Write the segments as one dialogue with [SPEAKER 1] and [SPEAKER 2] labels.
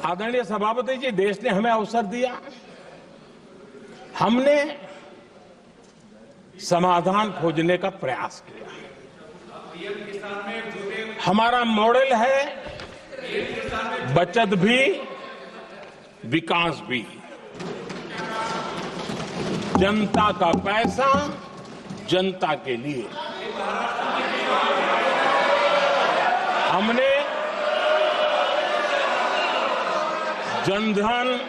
[SPEAKER 1] आदरणीय सभापति जी, देश ने हमें अवसर दिया, हमने समाधान खोजने का प्रयास किया। हमारा मॉडल है बचत भी विकास भी। जनता का पैसा जनता के लिए। हमने जनधन,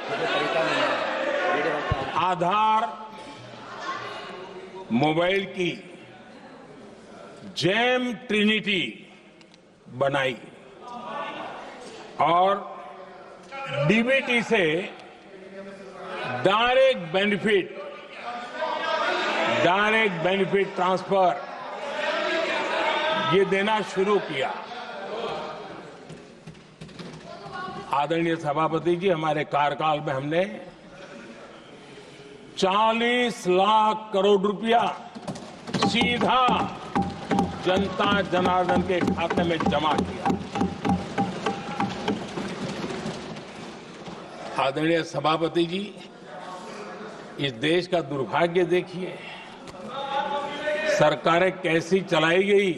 [SPEAKER 1] आधार, मोबाइल की जेम ट्रिनिटी बनाई और डीबीटी से डायरेक्ट बेनिफिट ट्रांसफर ये देना शुरू किया। आदरणीय सभापति जी, हमारे कार्यकाल में हमने 40 लाख करोड़ रुपया सीधा जनता जनार्दन के खाते में जमा किया। आदरणीय सभापति जी, इस देश का दुर्भाग्य देखिए, सरकारें कैसी चलाई गई,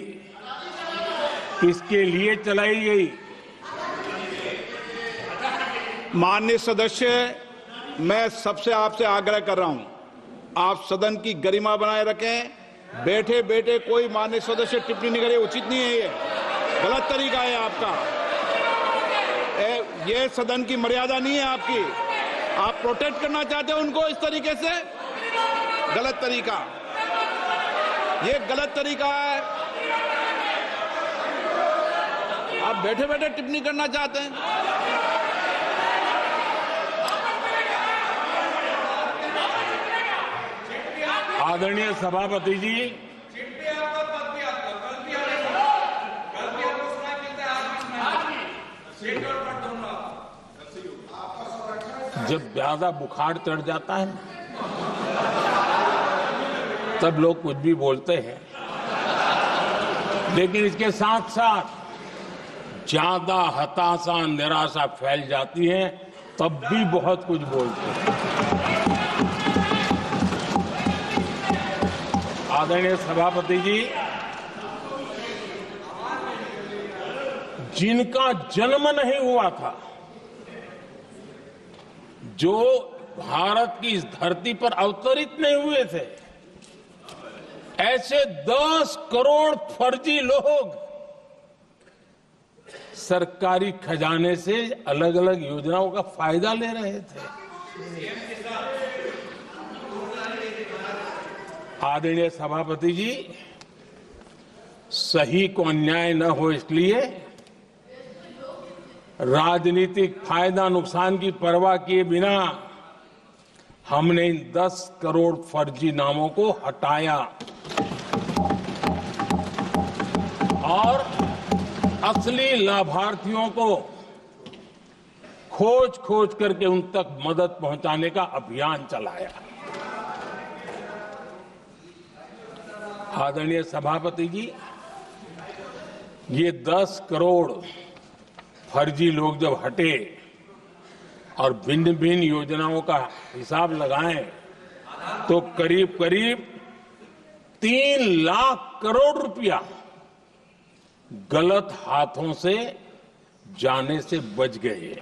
[SPEAKER 1] किसके लिए चलाई गई।
[SPEAKER 2] माननीय सदस्य, मैं सबसे आपसे आग्रह कर रहा हूं, आप सदन की गरिमा बनाए रखें। बैठे बैठे कोई माननीय सदस्य टिप्पणी नहीं करे, उचित नहीं है, ये गलत तरीका है आपका। ये सदन की मर्यादा नहीं है आपकी। आप प्रोटेक्ट करना चाहते हो उनको इस तरीके से, गलत तरीका, ये गलत तरीका है। आप बैठे बैठे टिप्पणी करना चाहते हैं।
[SPEAKER 1] आदरणीय सभापति जी, जब ज्यादा बुखार चढ़ जाता है तब लोग कुछ भी बोलते हैं, लेकिन इसके साथ साथ ज्यादा हताशा निराशा फैल जाती है तब भी बहुत कुछ बोलते हैं। आदरणीय सभापति जी, जिनका जन्म नहीं हुआ था, जो भारत की इस धरती पर अवतरित नहीं हुए थे, ऐसे 10 करोड़ फर्जी लोग सरकारी खजाने से अलग अलग योजनाओं का फायदा ले रहे थे। आदरणीय सभापति जी, सही को अन्याय न हो इसलिए राजनीतिक फायदा नुकसान की परवाह किए बिना हमने इन 10 करोड़ फर्जी नामों को हटाया और असली लाभार्थियों को खोज करके उन तक मदद पहुंचाने का अभियान चलाया। आदरणीय सभापति जी, ये 10 करोड़ फर्जी लोग जब हटे और भिन्न भिन्न योजनाओं का हिसाब लगाएं तो करीब करीब 3 लाख करोड़ रुपया गलत हाथों से जाने से बच गए।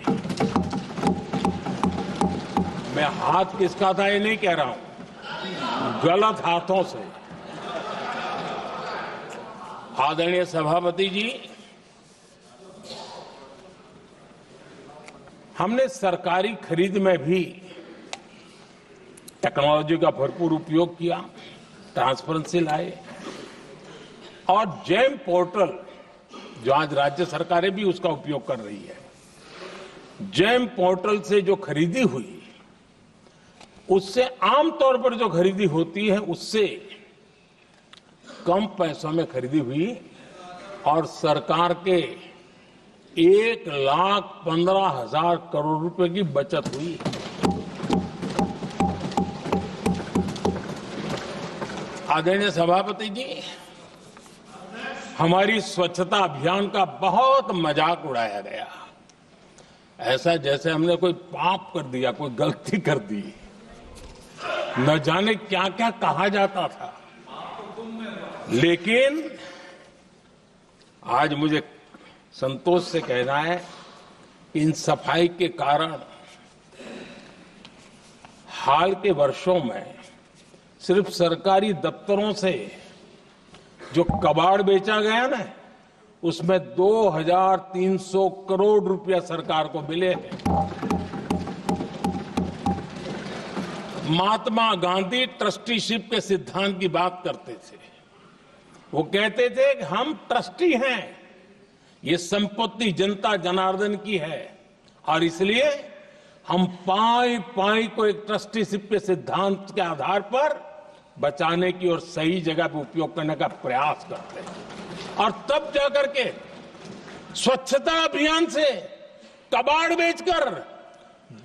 [SPEAKER 1] मैं हाथ किसका था ये नहीं कह रहा हूं, गलत हाथों से। आदरणीय सभापति जी, हमने सरकारी खरीद में भी टेक्नोलॉजी का भरपूर उपयोग किया, ट्रांसपेरेंसी लाए और जेम पोर्टल, जो आज राज्य सरकारें भी उसका उपयोग कर रही है, जेम पोर्टल से जो खरीदी हुई, उससे आमतौर पर जो खरीदी होती है उससे कम पैसों में खरीदी हुई और सरकार के 1,15,000 करोड़ रुपए की बचत हुई। आदरणीय सभापति जी, हमारी स्वच्छता अभियान का बहुत मजाक उड़ाया गया। ऐसा जैसे हमने कोई पाप कर दिया, कोई गलती कर दी। न जाने क्या क्या कहा जाता था। लेकिन आज मुझे संतोष से कहना है कि इन सफाई के कारण हाल के वर्षों में सिर्फ सरकारी दफ्तरों से जो कबाड़ बेचा गया ना, उसमें 2300 करोड़ रुपया सरकार को मिले हैं। महात्मा गांधी ट्रस्टीशिप के सिद्धांत की बात करते थे। वो कहते थे कि हम ट्रस्टी हैं, ये संपत्ति जनता जनार्दन की है और इसलिए हम पाई पाई को एक ट्रस्टीशिप के सिद्धांत के आधार पर बचाने की और सही जगह पर उपयोग करने का प्रयास करते हैं। और तब जाकर के स्वच्छता अभियान से कबाड़ बेचकर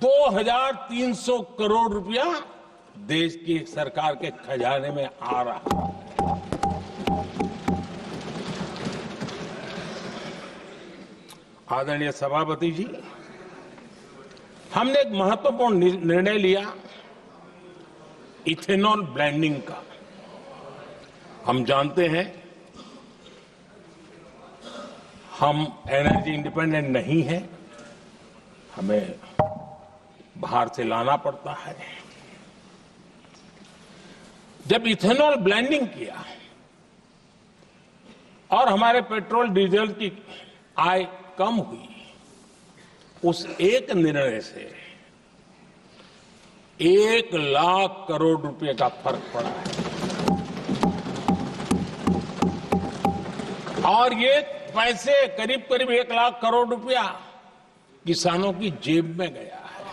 [SPEAKER 1] 2300 करोड़ रुपया देश की सरकार के खजाने में आ रहा है। आदरणीय सभापति जी, हमने एक महत्वपूर्ण निर्णय लिया इथेनॉल ब्लेंडिंग का। हम जानते हैं हम एनर्जी इंडिपेंडेंट नहीं है, हमें बाहर से लाना पड़ता है। जब इथेनॉल ब्लेंडिंग किया और हमारे पेट्रोल डीजल की आय कम हुई, उस एक निर्णय से 1 लाख करोड़ रुपए का फर्क पड़ा है। और ये पैसे करीब करीब 1 लाख करोड़ रुपया किसानों की जेब में गया है।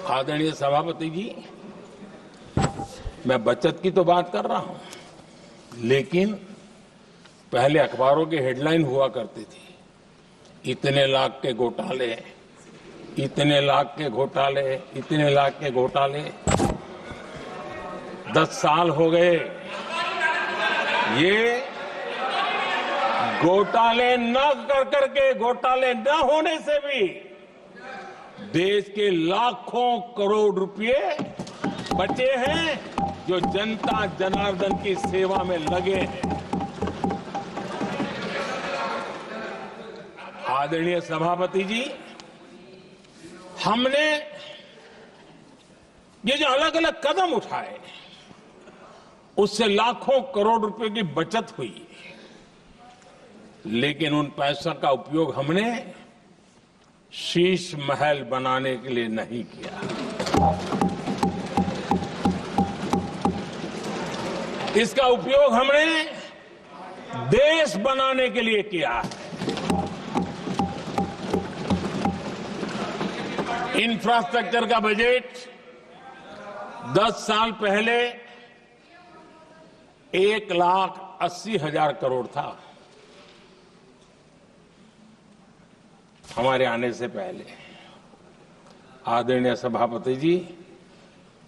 [SPEAKER 1] आदरणीय सभापति जी, मैं बचत की तो बात कर रहा हूं, लेकिन पहले अखबारों की हेडलाइन हुआ करती थी, इतने लाख के घोटाले, इतने लाख के घोटाले, इतने लाख के घोटाले। 10 साल हो गए, ये घोटाले न कर करके, घोटाले न होने से भी देश के लाखों करोड़ रुपए बचे हैं जो जनता जनार्दन की सेवा में लगे हैं। आदरणीय सभापति जी, हमने ये जो अलग अलग कदम उठाए, उससे लाखों करोड़ रुपए की बचत हुई, लेकिन उन पैसों का उपयोग हमने शीश महल बनाने के लिए नहीं किया। इसका उपयोग हमने देश बनाने के लिए किया है। इंफ्रास्ट्रक्चर का बजट 10 साल पहले 1,80,000 करोड़ था, हमारे आने से पहले। आदरणीय सभापति जी,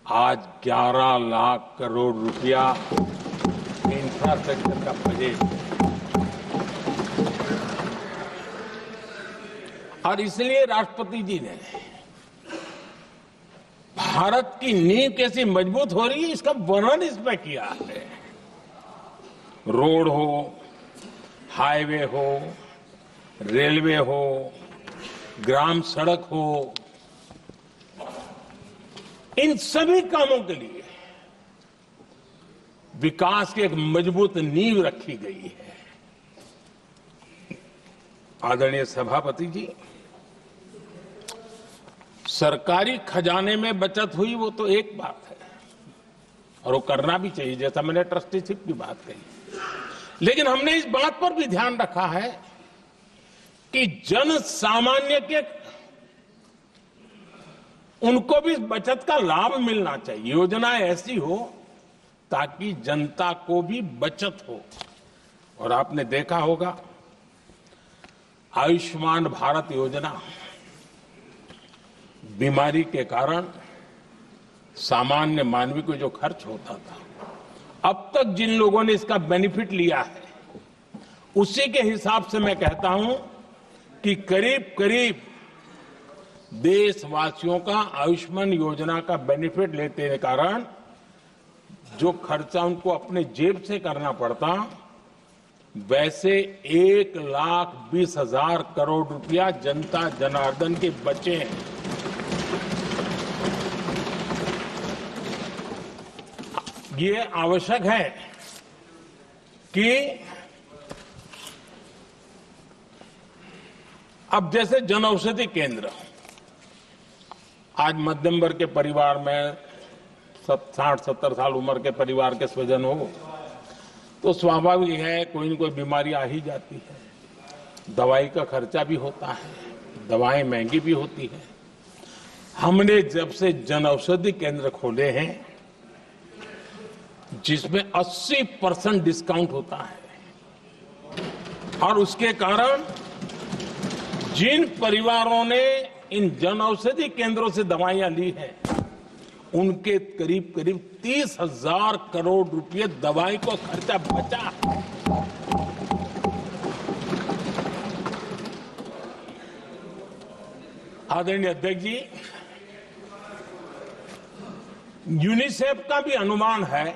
[SPEAKER 1] आज 11 लाख करोड़ रुपया इंफ्रास्ट्रक्चर का बजट, और इसलिए राष्ट्रपति जी ने भारत की नींव कैसी मजबूत हो रही है, इसका वर्णन इसमें किया है। रोड हो, हाईवे हो, रेलवे हो, ग्राम सड़क हो, इन सभी कामों के लिए विकास की एक मजबूत नींव रखी गई है। आदरणीय सभापति जी, सरकारी खजाने में बचत हुई वो तो एक बात है, और वो करना भी चाहिए, जैसा मैंने ट्रस्टीशिप की बात कही। लेकिन हमने इस बात पर भी ध्यान रखा है कि जन सामान्य के उनको भी बचत का लाभ मिलना चाहिए। योजनाएं ऐसी हो ताकि जनता को भी बचत हो। और आपने देखा होगा, आयुष्मान भारत योजना बीमारी के कारण सामान्य मानवी को जो खर्च होता था, अब तक जिन लोगों ने इसका बेनिफिट लिया है उसी के हिसाब से मैं कहता हूं कि करीब करीब देशवासियों का आयुष्मान योजना का बेनिफिट लेते के कारण जो खर्चा उनको अपने जेब से करना पड़ता, वैसे 1,20,000 करोड़ रुपया जनता जनार्दन के बचे हैं। ये आवश्यक है कि अब जैसे जन औषधि केंद्र, आज मध्यम वर्ग के परिवार में 60-70 साल उम्र के परिवार के स्वजन हो तो स्वाभाविक है कोई न कोई बीमारी आ ही जाती है, दवाई का खर्चा भी होता है, दवाएं महंगी भी होती है। हमने जब से जन औषधि केंद्र खोले हैं जिसमें 80% डिस्काउंट होता है और उसके कारण जिन परिवारों ने इन जन औषधि केंद्रों से दवाइयां ली हैं उनके करीब करीब 30,000 करोड़ रुपए दवाई को खर्चा बचा। आदरणीय अध्यक्ष जी, यूनिसेफ का भी अनुमान है,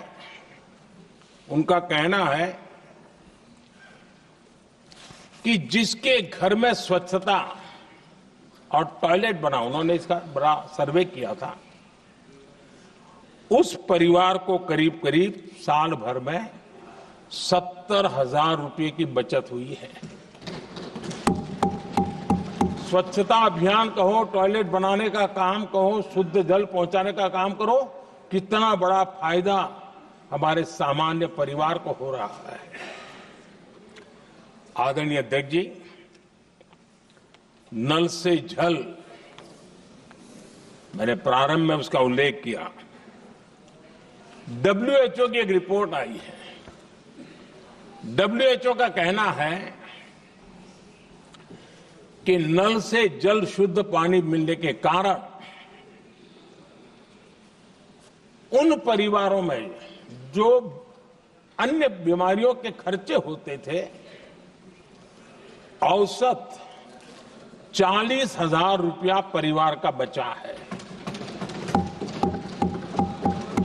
[SPEAKER 1] उनका कहना है कि जिसके घर में स्वच्छता और टॉयलेट बना, उन्होंने इसका बड़ा सर्वे किया था, उस परिवार को करीब करीब साल भर में 70,000 रुपए की बचत हुई है। स्वच्छता अभियान कहो, टॉयलेट बनाने का काम कहो, शुद्ध जल पहुंचाने का काम करो, कितना बड़ा फायदा हमारे सामान्य परिवार को हो रहा है। आदरणीय अध्यक्ष जी, नल से जल, मैंने प्रारंभ में उसका उल्लेख किया। WHO की एक रिपोर्ट आई है। WHO का कहना है कि नल से जल शुद्ध पानी मिलने के कारण उन परिवारों में जो अन्य बीमारियों के खर्चे होते थे, औसत 40,000 रुपया परिवार का बचा है।